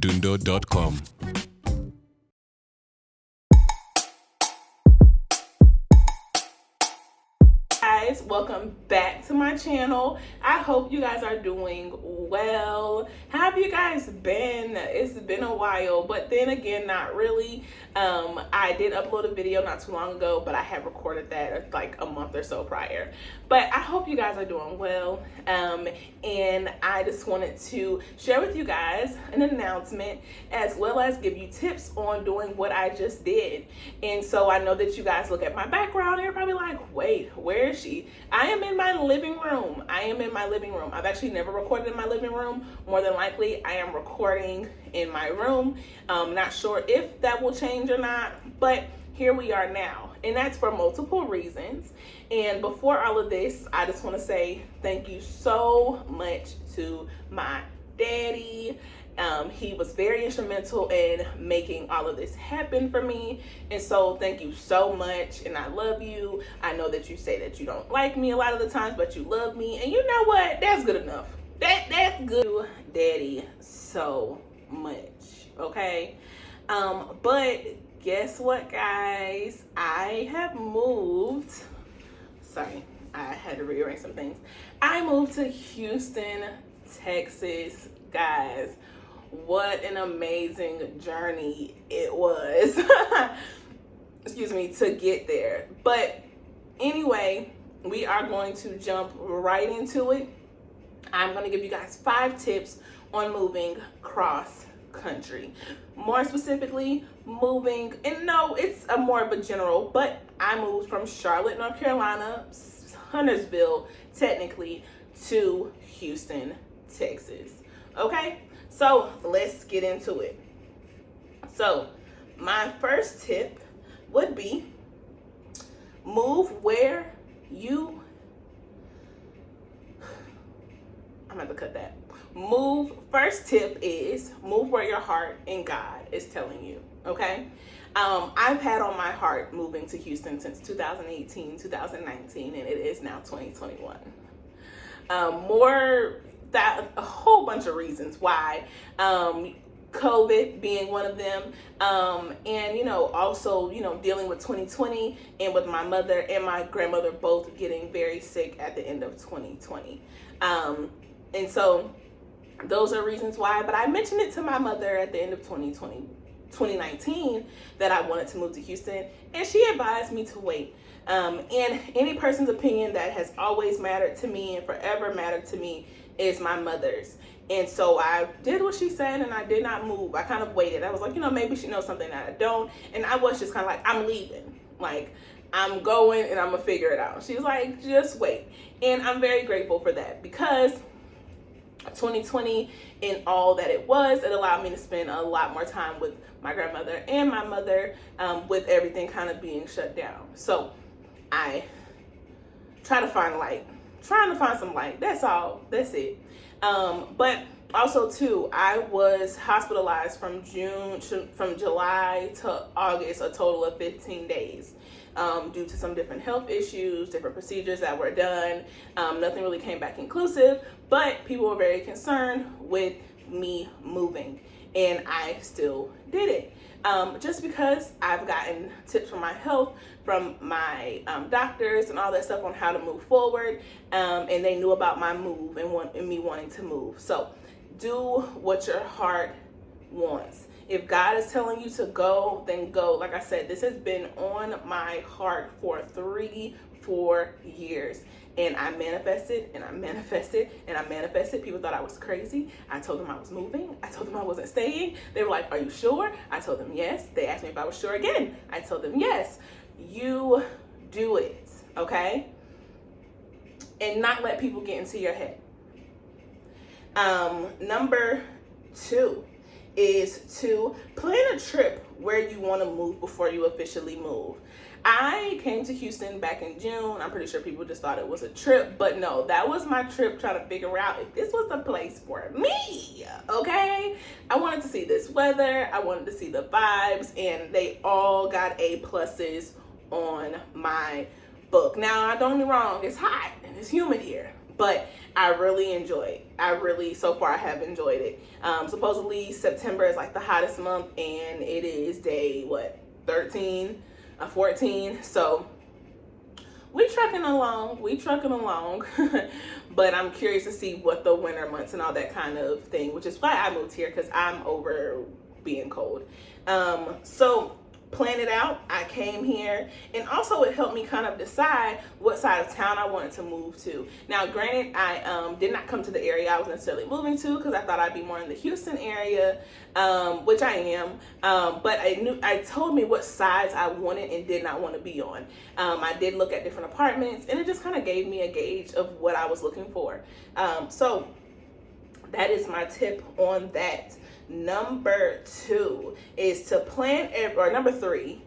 www.dundo.com. Guys, welcome back to my channel. I hope you guys are doing well. How have you guys been? It's been a while, but then again, not really. I did upload a video not too long ago, but I had recorded that like a month or so prior. But I hope you guys are doing well. And I just wanted to share with you guys an announcement as well as give you tips on doing what I just did. And so I know that you guys look at my background and you're probably like, wait, where is she? I am in my living room. I've actually never recorded in my living room. More than likely, I am recording in my room. Not sure if that will change or not, but here we are now. And that's for multiple reasons. And before all of this, I just want to say thank you so much to my daddy. He was very instrumental in making all of this happen for me. And so thank you so much. And I love you. I know that you say that you don't like me a lot of the times, but you love me. And you know what? That's good enough. That's good, daddy, so much. Okay. But guess what, guys? I have moved. Sorry, I had to rearrange some things. I moved to Houston, Texas, guys. What an amazing journey it was. Excuse me, to get there. But anyway, we are going to jump right into it. I'm going to give you guys 5 tips on moving cross country. More specifically, moving, and no, it's a more of a general, but I moved from Charlotte, North Carolina, Huntersville, technically, to Houston, Texas. Okay, so let's get into it. So my first tip would be move where you, I'm going to cut that. First tip is move where your heart and God is telling you, okay? I've had on my heart moving to Houston since 2018, 2019, and it is now 2021. A whole bunch of reasons why, COVID being one of them, and also dealing with 2020 and with my mother and my grandmother both getting very sick at the end of 2020, and so those are reasons why. But I mentioned it to my mother at the end of 2019 that I wanted to move to Houston, and she advised me to wait. And any person's opinion that has always mattered to me and forever mattered to me is my mother's. And so I did what she said, and I did not move. I kind of waited. I was like, maybe she knows something that I don't. And I was just kind of like, I'm leaving. Like, I'm going and I'm going to figure it out. She was like, just wait. And I'm very grateful for that, because 2020 and all that it allowed me to spend a lot more time with my grandmother and my mother, with everything kind of being shut down. So I trying to find some light. That's all. That's it. But also too, I was hospitalized from July to August, a total of 15 days. Due to some different health issues, different procedures that were done. Nothing really came back inclusive, but people were very concerned with me moving, and I still did it. Just because I've gotten tips from my health, from my doctors and all that stuff on how to move forward, and they knew about my move and me wanting to move. So do what your heart wants. If God is telling you to go, then go. Like I said, this has been on my heart for 3-4 years. And I manifested, and I manifested, and I manifested. People thought I was crazy. I told them I was moving. I told them I wasn't staying. They were like, are you sure? I told them yes. They asked me if I was sure again. I told them yes. You do it, okay? And not let people get into your head. Number 2 is to plan a trip where you want to move before you officially move. I came to Houston back in June. I'm pretty sure people just thought it was a trip, but no, that was my trip trying to figure out if this was the place for me, okay? I wanted to see this weather. I wanted to see the vibes, and they all got A+ on my book. Now, don't get me wrong, it's hot and it's humid here, but I really enjoy it. So far I have enjoyed it. Supposedly September is like the hottest month, and it is day 13, 14. So we trucking along, but I'm curious to see what the winter months and all that kind of thing, which is why I moved here, because I'm over being cold. So plan it out. I came here, and also it helped me kind of decide what side of town I wanted to move to. Now granted, I did not come to the area I was necessarily moving to, because I thought I'd be more in the Houston area, which I am, but I told me what sides I wanted and did not want to be on. I did look at different apartments, and it just kind of gave me a gauge of what I was looking for. So that is my tip on that. Number 2 is to plan, or number 3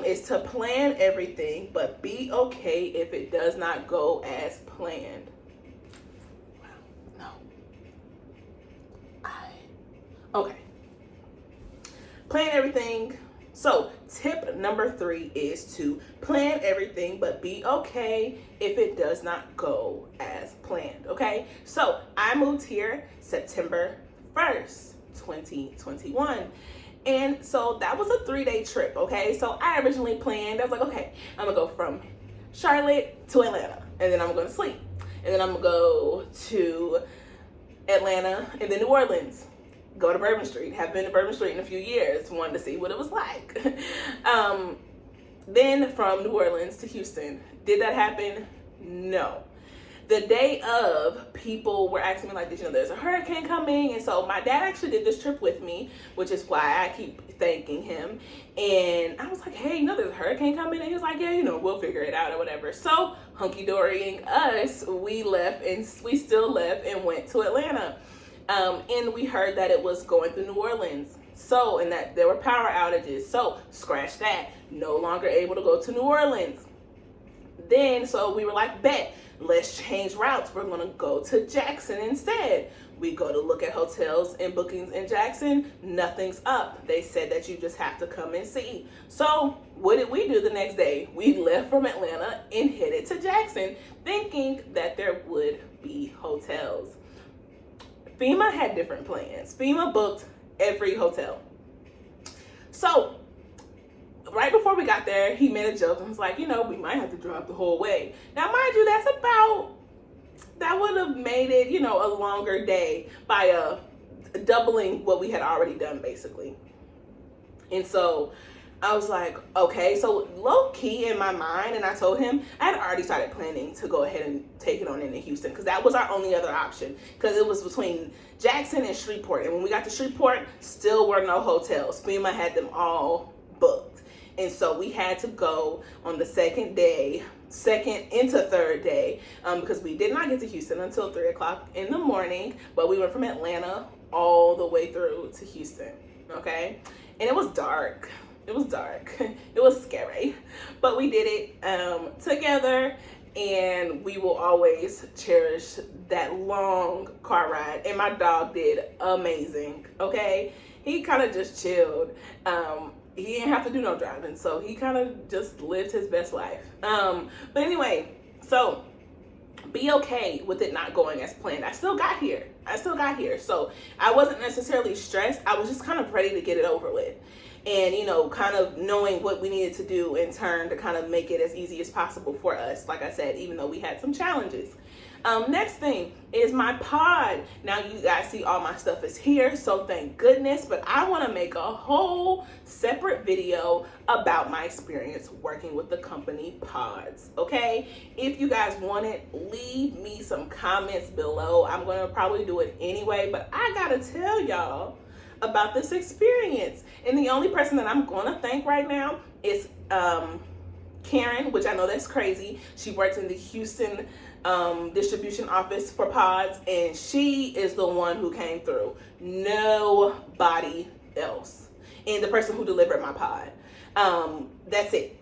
is to plan everything, but be okay if it does not go as planned. Okay. Plan everything. So tip number 3 is to plan everything, but be okay if it does not go as planned. Okay. So I moved here September 1st. 2021, and so that was a 3-day trip. Okay, so I originally planned, I was like, okay, I'm gonna go from Charlotte to Atlanta, and then I'm gonna sleep, and then I'm gonna go to Atlanta and then New Orleans, go to Bourbon Street. Haven't been to Bourbon Street in a few years, wanted to see what it was like. Then from New Orleans to Houston. Did that happen? No. The day of, people were asking me like, did you know there's a hurricane coming? And so my dad actually did this trip with me, which is why I keep thanking him. And I was like, hey, you know there's a hurricane coming? And he was like, yeah, you know, we'll figure it out or whatever. So hunky-dorying us, we still left and went to Atlanta. And we heard that it was going through New Orleans. So, and that there were power outages. So scratch that, no longer able to go to New Orleans. Then, so we were like, bet, let's change routes. We're gonna go to Jackson instead. We go to look at hotels and bookings in Jackson. Nothing's up. They said that you just have to come and see. So what did we do the next day? We left from Atlanta and headed to Jackson, thinking that there would be hotels. FEMA had different plans. FEMA booked every hotel. So right before we got there, he made a joke and was like, you know, we might have to drive the whole way. Now, mind you, that would have made it, you know, a longer day by doubling what we had already done, basically. And so I was like, okay, so low key in my mind, and I told him I had already started planning to go ahead and take it on into Houston, because that was our only other option, because it was between Jackson and Shreveport. And when we got to Shreveport, still were no hotels. FEMA had them all booked. And so we had to go on the second into third day, because we did not get to Houston until 3 o'clock in the morning, but we went from Atlanta all the way through to Houston, okay? And it was dark. It was dark. It was scary, but we did it together, and we will always cherish that long car ride. And my dog did amazing, okay? He kind of just chilled. He didn't have to do no driving, so he kind of just lived his best life. But anyway, so be okay with it not going as planned. I still got here. So I wasn't necessarily stressed. I was just kind of ready to get it over with. And, you know, kind of knowing what we needed to do in turn to kind of make it as easy as possible for us. Like I said, even though we had some challenges. Next thing is my pod. Now you guys see all my stuff is here, so thank goodness. But I want to make a whole separate video about my experience working with the company Pods. Okay, if you guys want it, leave me some comments below. I'm going to probably do it anyway, but I gotta tell y'all about this experience. And the only person that I'm going to thank right now is Karen, which I know that's crazy. She works in the Houston distribution office for Pods, and she is the one who came through. Nobody else. And the person who delivered my pod. That's it.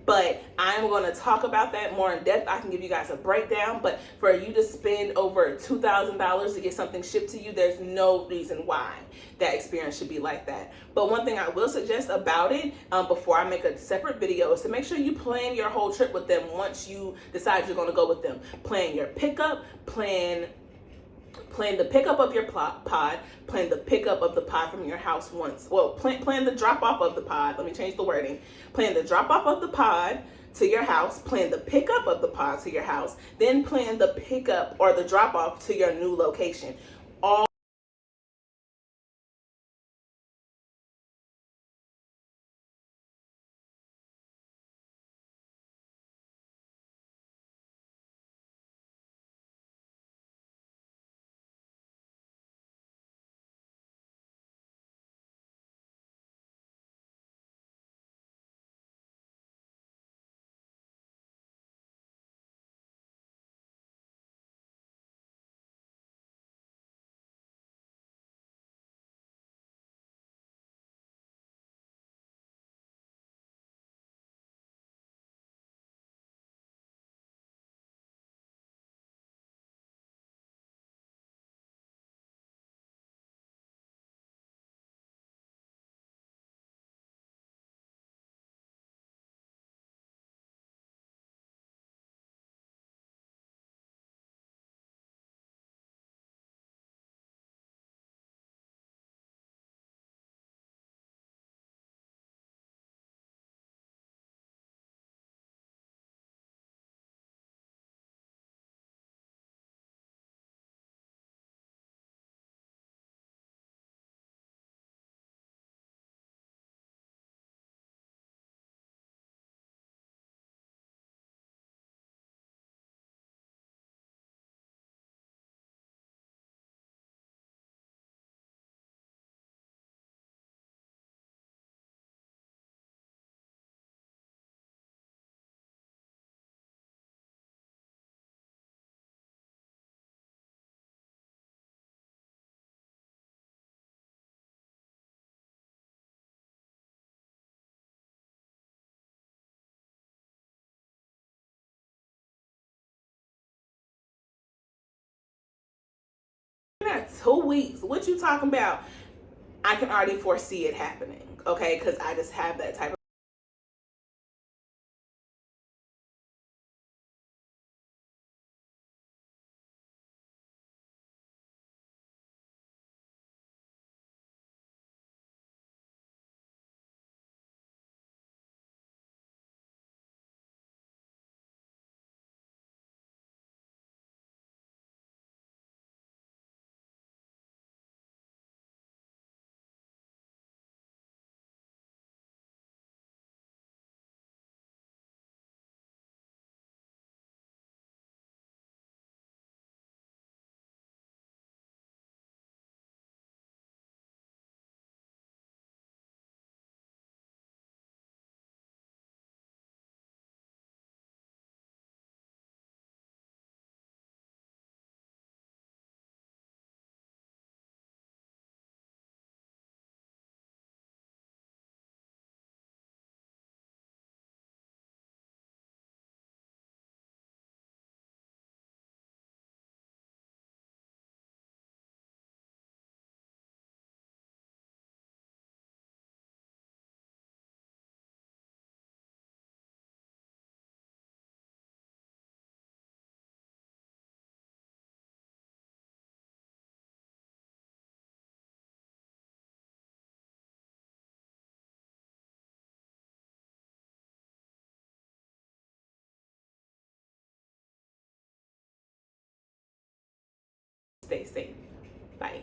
but I'm going to talk about that more in depth. I can give you guys a breakdown, but for you to spend over $2,000 to get something shipped to you, there's no reason why that experience should be like that. But one thing I will suggest about it, before I make a separate video, is to make sure you plan your whole trip with them once you decide you're going to go with them. Plan your pickup, plan the pickup of your pod, plan the pickup of the pod from your house once. Well, plan the drop off of the pod. Let me change the wording. Plan the drop off of the pod to your house, plan the pickup of the pod to your house, then plan the pickup or the drop off to your new location. All not 2 weeks. What you talking about? I can already foresee it happening, okay? Because I just have that type of stay safe. Bye.